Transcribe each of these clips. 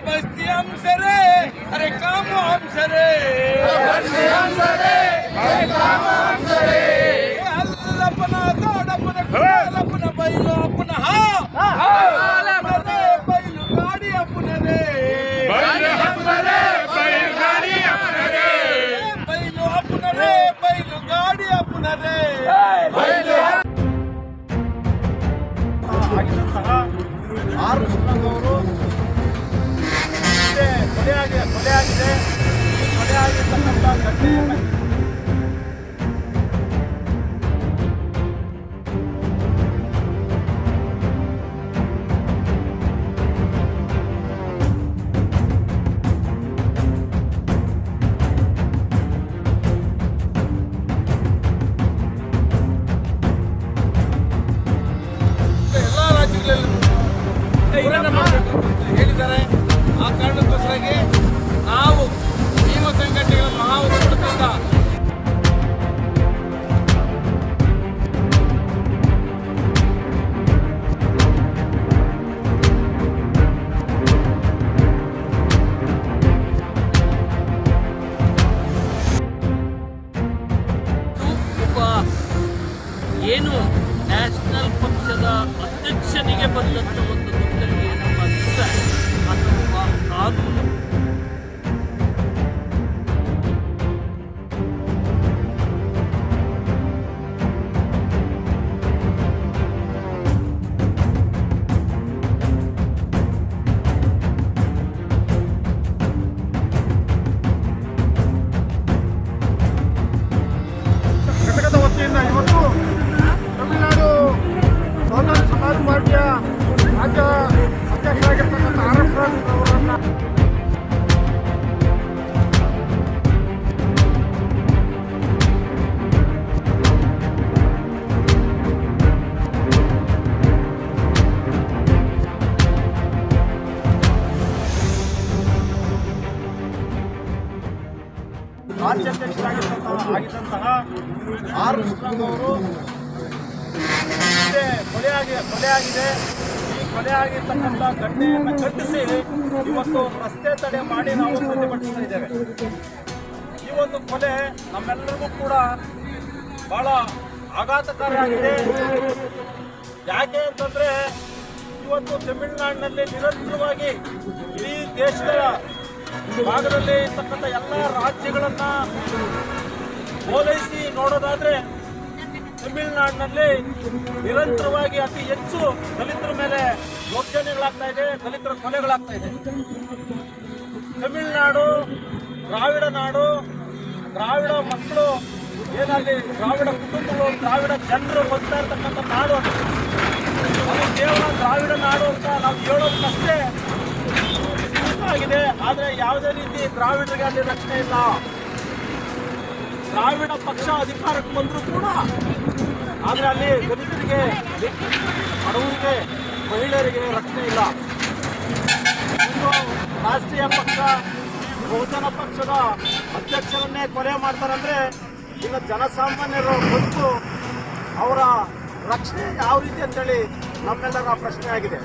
बस्ती हमसे रे, अरे काम हमसे रे, अपना दौड़ अपना बैलो अपना बैलो गाड़ी अपने रे, बैलो अपना रे बैलो गाड़ी अपना रे. ಆರ್ ಕೃಷ್ಣನವರು ಕೊಲೆಯಾಗಿದೆ. ಕೊಲೆಯಾಗಿರ್ತಕ್ಕಂಥ ಘಟನೆಯನ್ನು ಎಲ್ಲ ರಾಜ್ಯಗಳಲ್ಲಿ ಹೇಳಿದ್ದಾರೆ. ಆ ಕಾರಣಕ್ಕೋಸ್ಕರವಾಗಿ ನಾವು ಭೀಮ ಸಂಘಟನೆಗಳ ಮಹಾ ಒಕ್ಕೂಟದಿಂದ ಒಬ್ಬ ಏನು ನ್ಯಾಷನಲ್ ಪಕ್ಷದ ಅಧ್ಯಕ್ಷನಿಗೆ ಬಂದಂಥ ಒಂದು ದುರ್ಗತಿ ಏನಪ್ಪ ಅಂತಂದ್ರೆ ಅಥವಾ ಕಾನೂನು ಘಟಕದ ವತಿಯಿಂದ ಇವತ್ತು ತಮಿಳುನಾಡು ಬಹುಜನ ಸಮಾಜ ಪಾರ್ಟಿಯ ರಾಜ್ಯ ಅಧ್ಯಕ್ಷರಾಗಿರ್ತಕ್ಕಂಥ ಆರ್ ಅವರನ್ನು ರಾಜ್ಯಾಧ್ಯಕ್ಷರಾಗಿದ್ದಂತಹ ಆರ್ ಕೃಷ್ಣನವರು ಕೊಲೆಯಾಗಿದೆ. ಈ ಕೊಲೆಯಾಗಿರ್ತಕ್ಕಂಥ ಘಟನೆಯನ್ನು ಖಂಡಿಸಿ ಇವತ್ತು ರಸ್ತೆ ತಡೆ ಮಾಡಿ ನಾವು ಪ್ರತಿಭಟಿಸ್ತಾ ಇದ್ದೇವೆ. ಈ ಒಂದು ಕೊಲೆ ನಮ್ಮೆಲ್ಲರಿಗೂ ಕೂಡ ಬಹಳ ಆಘಾತಕಾರಿಯಾಗಿದೆ. ಯಾಕೆ ಅಂತಂದ್ರೆ ಇವತ್ತು ತಮಿಳುನಾಡಿನಲ್ಲಿ ನಿರಂತರವಾಗಿ ಇಡೀ ದೇಶದ ಭಾಗದಲ್ಲಿ ಇರ್ತಕ್ಕಂಥ ಎಲ್ಲ ರಾಜ್ಯಗಳನ್ನ ಹೋಲೈಸಿ ನೋಡೋದಾದ್ರೆ ತಮಿಳುನಾಡಿನಲ್ಲಿ ನಿರಂತರವಾಗಿ ಅತಿ ಹೆಚ್ಚು ದಲಿತರ ಮೇಲೆ ದೌರ್ಜನ್ಯಗಳಾಗ್ತಾ ಇದೆ, ದಲಿತರ ಕೊಲೆಗಳಾಗ್ತಾ ಇದೆ. ತಮಿಳುನಾಡು ದ್ರಾವಿಡ ನಾಡು, ದ್ರಾವಿಡ ಮಕ್ಕಳು ಏನಲ್ಲಿ ದ್ರಾವಿಡ ಕುಟುಂಬಗಳು, ದ್ರಾವಿಡ ಜನರು ಬರ್ತಾ ಇರ್ತಕ್ಕಂಥ ನಾಡು ಅದು. ಕೇವಲ ದ್ರಾವಿಡ ನಾಡು ಅಂತ ನಾವು ಹೇಳೋದಕ್ಕಷ್ಟೇ ಆಗಿದೆ. ಆದರೆ ಯಾವುದೇ ರೀತಿ ದ್ರಾವಿಡರಿಗೆ ಅಲ್ಲಿ ರಕ್ಷಣೆ ಇಲ್ಲ. ದ್ರಾವಿಡ ಪಕ್ಷ ಅಧಿಕಾರಕ್ಕೆ ಬಂದರೂ ಕೂಡ ಆದರೆ ಅಲ್ಲಿ ದಲಿತರಿಗೆ, ಬಡವರಿಗೆ, ಮಹಿಳೆಯರಿಗೆ ರಕ್ಷಣೆ ಇಲ್ಲ. ಇನ್ನು ರಾಷ್ಟ್ರೀಯ ಪಕ್ಷ ಬಹುಜನ ಪಕ್ಷದ ಅಧ್ಯಕ್ಷರನ್ನೇ ಕೊಲೆ ಮಾಡ್ತಾರಂದ್ರೆ ಇನ್ನು ಜನಸಾಮಾನ್ಯರು ಬಂದು ಅವರ ರಕ್ಷಣೆ ಯಾವ ರೀತಿ ಅಂತೇಳಿ ನಮ್ಮೆಲ್ಲರ ಪ್ರಶ್ನೆ ಆಗಿದೆ.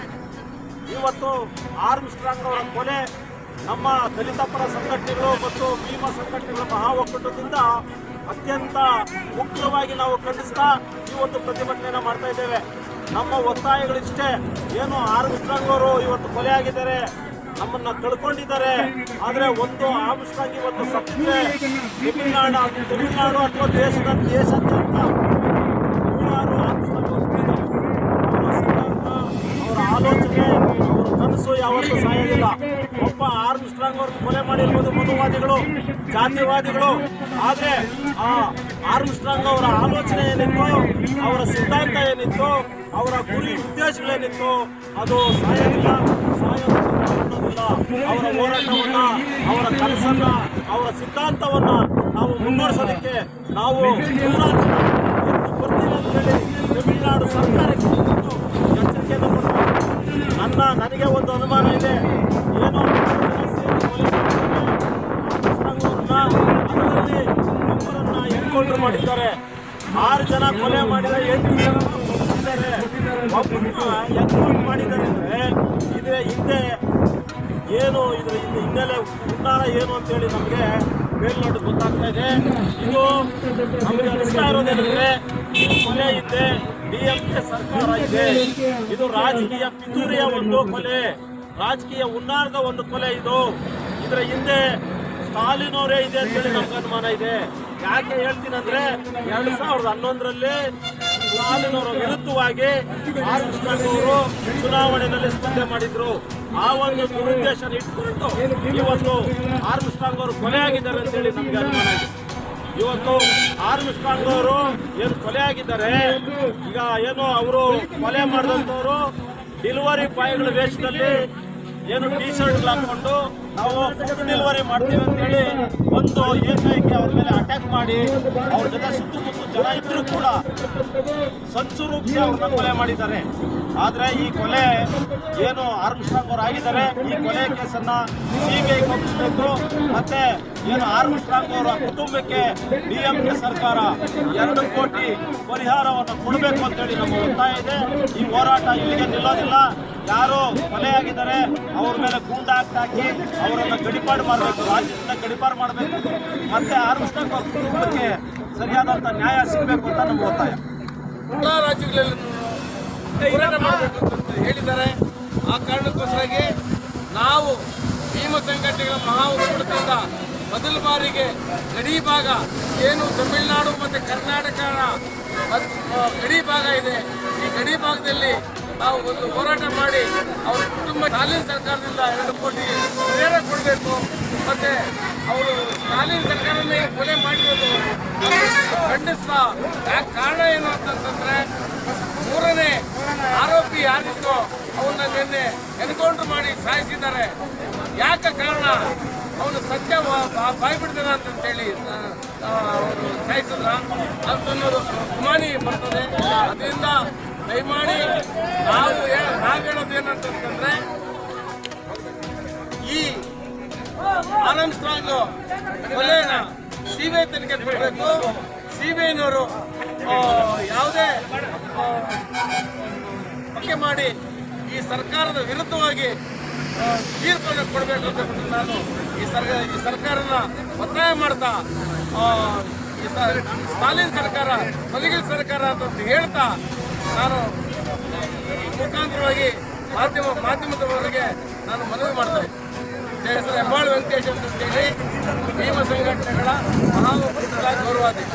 ಇವತ್ತು ಆರ್ಮ್ಸ್ಟ್ರಾಂಗ್ ಅವರ ಕೊಲೆ ನಮ್ಮ ದಲಿತ ಪರ ಸಂಘಟನೆಗಳು ಮತ್ತು ಭೀಮ ಸಂಘಟನೆಗಳ ಮಹಾ ಒಕ್ಕೂಟದಿಂದ ಅತ್ಯಂತ ಮುಕ್ತವಾಗಿ ನಾವು ಖಂಡಿಸ್ತಾ ಈ ಒಂದು ಪ್ರತಿಭಟನೆಯನ್ನು ಮಾಡ್ತಾ ಇದ್ದೇವೆ. ನಮ್ಮ ಒತ್ತಾಯಗಳಿಷ್ಟೇ, ಏನು ಆರ್ಮ್ಸ್ಟ್ರಾಂಗ್ ಅವರು ಇವತ್ತು ಕೊಲೆಯಾಗಿದ್ದಾರೆ, ನಮ್ಮನ್ನ ಕಳ್ಕೊಂಡಿದ್ದಾರೆ. ಆದರೆ ಒಂದು ಆರ್ಮ್ಸ್ಟ್ರಾಂಗ್ ಇವತ್ತು ಸತ್ತಿದ್ರೆ ತಮಿಳುನಾಡು ಅಥವಾ ದೇಶಾದ್ಯಂತ ನೂರಾರು ಆರ್ಮ್ಸ್ಟ್ರಾಂಗ್ ಅವರ ಸಿದ್ಧಾಂತ, ಅವರ ಆಲೋಚನೆ, ಅವರ ಕನಸು ಯಾವತ್ತೂ ಸಾಯೋದಿಲ್ಲ. ಒಬ್ಬ ಆರ್ಮ್ಸ್ಟ್ರಾಂಗ್ ಅವ್ರನ್ನ ಕೊಲೆ ಮಾಡಿರ್ಬೋದು ಮನುವಾದಿಗಳು, ಜಾತಿವಾದಿಗಳು, ಆದರೆ ಆ ಆರ್ಮ್ಸ್ಟ್ರಾಂಗ್ ಅವರ ಆಲೋಚನೆ ಏನಿತ್ತು, ಅವರ ಸಿದ್ಧಾಂತ ಏನಿತ್ತು, ಅವರ ಗುರಿ ಉದ್ದೇಶಗಳೇನಿತ್ತು ಅದು ಸಾಯೋದಿಲ್ಲ. ಸಾಯೋದು ಅಲ್ಲ, ಅವರ ಹೋರಾಟವನ್ನ, ಅವರ ಕನಸನ್ನ, ಅವರ ಸಿದ್ಧಾಂತವನ್ನ ನಾವು ಮುನ್ನಡೆಸೋದಕ್ಕೆ ನಾವು ಬರ್ತೀವಿ ಅಂತೇಳಿ ತಮಿಳುನಾಡು ಸರ್ಕಾರಕ್ಕೆ ಎಚ್ಚರಿಕೆಯನ್ನು ಕೊಡ್ತಾರೆ. ನನಗೆ ಒಂದು ಅನುಮಾನ ಇದೆ, ಏನೋ ಅದರಲ್ಲಿ ಒಬ್ಬರನ್ನ ಎನ್ಕೌಂಟರ್ ಮಾಡಿದ್ದಾರೆ. 6 ಜನ ಕೊಲೆ ಮಾಡಿದ, 8 ಜನ ಬಂಧಿಸಿದ್ದಾರೆ. ಒಬ್ಬರನ್ನ ಎನ್ಕೌಂಟರ್ ಮಾಡಿದ್ದಾರೆ ಅಂದ್ರೆ ಇದ್ರ ಹಿಂದೆ ಏನು, ಇದ್ರ ಹಿನ್ನೆಲೆ ಹುನ್ನಾರ ಏನು ಅಂತೇಳಿ ನಮಗೆ ಮೇಲ್ನೋಟ ಗೊತ್ತಾಗ್ತಾ ಇದೆ. ಇದು ನಮಗೆ ಅನಿಸ್ತಾ ಇರೋದೇನೆಂದ್ರೆ ಈ ಕೊಲೆ ಹಿಂದೆ DMK ಸರ್ಕಾರ ಇದೆ. ಇದು ರಾಜಕೀಯ ಪಿತೂರಿಯ ಒಂದು ಕೊಲೆ, ರಾಜಕೀಯ ಹುನ್ನಾರದ ಒಂದು ಕೊಲೆ. ಇದರ ಹಿಂದೆ ಸ್ಟಾಲಿನ್ ಅವರೇ ಇದೆ ಅಂತೇಳಿ ನಮ್ಗೆ ಅನುಮಾನ ಇದೆ. ಯಾಕೆ ಹೇಳ್ತೀನಂದ್ರೆ 2011ರಲ್ಲಿ ಸ್ಟಾಲಿನ್ ಅವರ ವಿರುದ್ಧವಾಗಿ ಆರ್ಮ್ಸ್ಟ್ರಾಂಗ್ ಅವರು ಚುನಾವಣೆಯಲ್ಲಿ ಸ್ಪರ್ಧೆ ಮಾಡಿದ್ರು. ಆ ಒಂದು ದುರುದ್ದೇಶ ಇಟ್ಕೊಂಡು ಇವತ್ತು ಆರ್ಮ್ಸ್ಟ್ರಾಂಗ್ ಅವರು ಕೊಲೆ ಆಗಿದ್ದಾರೆ ಅಂತೇಳಿ ನಮ್ಗೆ ಅನುಮಾನ ಇದೆ. ಇವತ್ತು ಆರ್ಮ್ಸ್ಟ್ರಾಂಗ್ ಅವರು ಏನು ಕೊಲೆ ಆಗಿದ್ದಾರೆ, ಈಗ ಏನು ಅವರು ಕೊಲೆ ಮಾಡಿದಂಥವರು ಡೆಲಿವರಿ ಬಾಯ್ಗಳ ವೇಷದಲ್ಲಿ ಏನು ಟಿ ಶರ್ಟ್ ಹಾಕೊಂಡು ನಾವು ಫುಡ್ ಡೆಲಿವರಿ ಮಾಡ್ತೀವಿ ಅಂತೇಳಿ ಒಂದು ಏಕೈಕ ಅವ್ರ ಮೇಲೆ ಅಟ್ಯಾಕ್ ಮಾಡಿ ಅವ್ರ ಜೊತೆ ಸುತ್ತಮುತ್ತ ಜನ ಇದ್ರೂ ಕೂಡ ಸಂಚು ರೂಪಿಸಿ ಅವ್ರನ್ನ ಕೊಲೆ ಮಾಡಿದ್ದಾರೆ. ಆದರೆ ಈ ಕೊಲೆ ಏನು ಆರ್ಮ್ಸ್ಟ್ರಾಂಗ್ ಅವರು ಆಗಿದ್ದಾರೆ, ಈ ಕೊಲೆ ಕೇಸನ್ನ CBI ಒಪ್ಪಿಸಬೇಕು. ಮತ್ತೆ ಏನು ಆರ್ಮ್ಸ್ಟ್ರಾಂಗ್ ಅವರ ಕುಟುಂಬಕ್ಕೆ DMK ಸರ್ಕಾರ 2 ಕೋಟಿ ಪರಿಹಾರವನ್ನು ಕೊಡಬೇಕು ಅಂತೇಳಿ ನಮ್ಮ ಒತ್ತಾಯ ಇದೆ. ಈ ಹೋರಾಟ ಇಲ್ಲಿಗೆ ನಿಲ್ಲೋದಿಲ್ಲ. ಯಾರು ಕೊಲೆಯಾಗಿದ್ದಾರೆ ಅವ್ರ ಮೇಲೆ ಗೂಂಡಾಕ್ಟ್ ಹಾಕಿ ಅವರನ್ನು ಗಡಿಪಾಡು ಮಾಡಬೇಕು, ರಾಜ್ಯದಿಂದ ಗಡಿಪಾರು ಮಾಡಬೇಕು. ಮತ್ತೆ ಆರ್ಮ್ಸ್ಟ್ರಾಂಗ್ ಅವ್ರ ಕುಟುಂಬಕ್ಕೆ ಸರಿಯಾದಂಥ ನ್ಯಾಯ ಸಿಗಬೇಕು ಅಂತ ನಮ್ಮ ಒತ್ತಾಯ. ಎಲ್ಲ ರಾಜ್ಯಗಳಲ್ಲಿ ಹೋರಾಟ ಮಾಡಬೇಕು ಅಂತ ಹೇಳಿದ್ದಾರೆ. ಆ ಕಾರಣಕ್ಕೋಸ್ಕರ ನಾವು ಭೀಮ ಸಂಘಟನೆಗಳ ಮಹಾ ಒಕ್ಕೂಟದಿಂದ ಮೊದಲ ಬಾರಿಗೆ ಗಡಿ ಭಾಗ ಏನು ತಮಿಳುನಾಡು ಮತ್ತು ಕರ್ನಾಟಕದ ಗಡಿ ಭಾಗ ಇದೆ, ಈ ಗಡಿ ಭಾಗದಲ್ಲಿ ನಾವು ಒಂದು ಹೋರಾಟ ಮಾಡಿ ಅವರ ಕುಟುಂಬ ಸ್ಟಾಲಿನ್ ಸರ್ಕಾರದಿಂದ 2 ಕೋಟಿ ಪರಿಹಾರ ಕೊಡಬೇಕು. ಮತ್ತೆ ಅವರು ಸ್ಟಾಲಿನ್ ಸರ್ಕಾರನೇ ಕೊಲೆ ಮಾಡಿರೋದು ಖಂಡಿಸ್ತಾ. ಯಾಕೆ ಕಾರಣ ಏನು ಅಂತಂತಂದ್ರೆ 3ನೇ ಆರೋಪಿ ಯಾರಿದ್ದೋ ಅವನ್ನ ನಿನ್ನೆ ಎನ್ಕೌಂಟರ್ ಮಾಡಿ ಸಾಯಿಸಿದ್ದಾರೆ. ಯಾಕೆ ಕಾರಣ? ಅವನು ಸತ್ಯ ಬಾಯಿ ಬಿಡ್ತಾನ ಅಂತೇಳಿ ಅವರು ಸಾಯಿಸಿದ್ರ ಅಂತನ್ನೋದು ಅಭಿಮಾನಿ ಬರ್ತದೆ. ಅದರಿಂದ ದಯಮಾಡಿ ನಾವು ಹೇಳೋದು ಏನಂತಂದ್ರೆ ಈ ಆರ್ಮ್ಸ್ಟ್ರಾಂಗ್ ಕೊಲೆನ CBI ತನಿಖೆ ಕೊಡಬೇಕು. CBIನವರು ಯಾವುದೇ ಬಗ್ಗೆ ಮಾಡಿ ಈ ಸರ್ಕಾರದ ವಿರುದ್ಧವಾಗಿ ತೀರ್ಪನ್ನು ಕೊಡಬೇಕು ಅಂತ ನಾನು ಈ ಸರ್ಕಾರನ ಒತ್ತಾಯ ಮಾಡ್ತಾ, ಸ್ಟಾಲಿನ್ ಸರ್ಕಾರ ಬಲಿಗಿಲ್ ಸರ್ಕಾರ ಅಂತ ಹೇಳ್ತಾ ನಾನು ಮುಖಾಂತರವಾಗಿ ಮಾಧ್ಯಮದವರೆಗೆ ನಾನು ಮನವಿ ಮಾಡ್ತೇನೆ. ಹೆಸರು ಹೆಬ್ಬಾಳು ವೆಂಕಟೇಶ್ ಅಂತೇಳಿ ಭೀಮ ಸಂಘಟನೆಗಳ ಮಹಾ ಒಕ್ಕೂಟದ ಗೌರವಾಧ್ಯಕ್ಷ.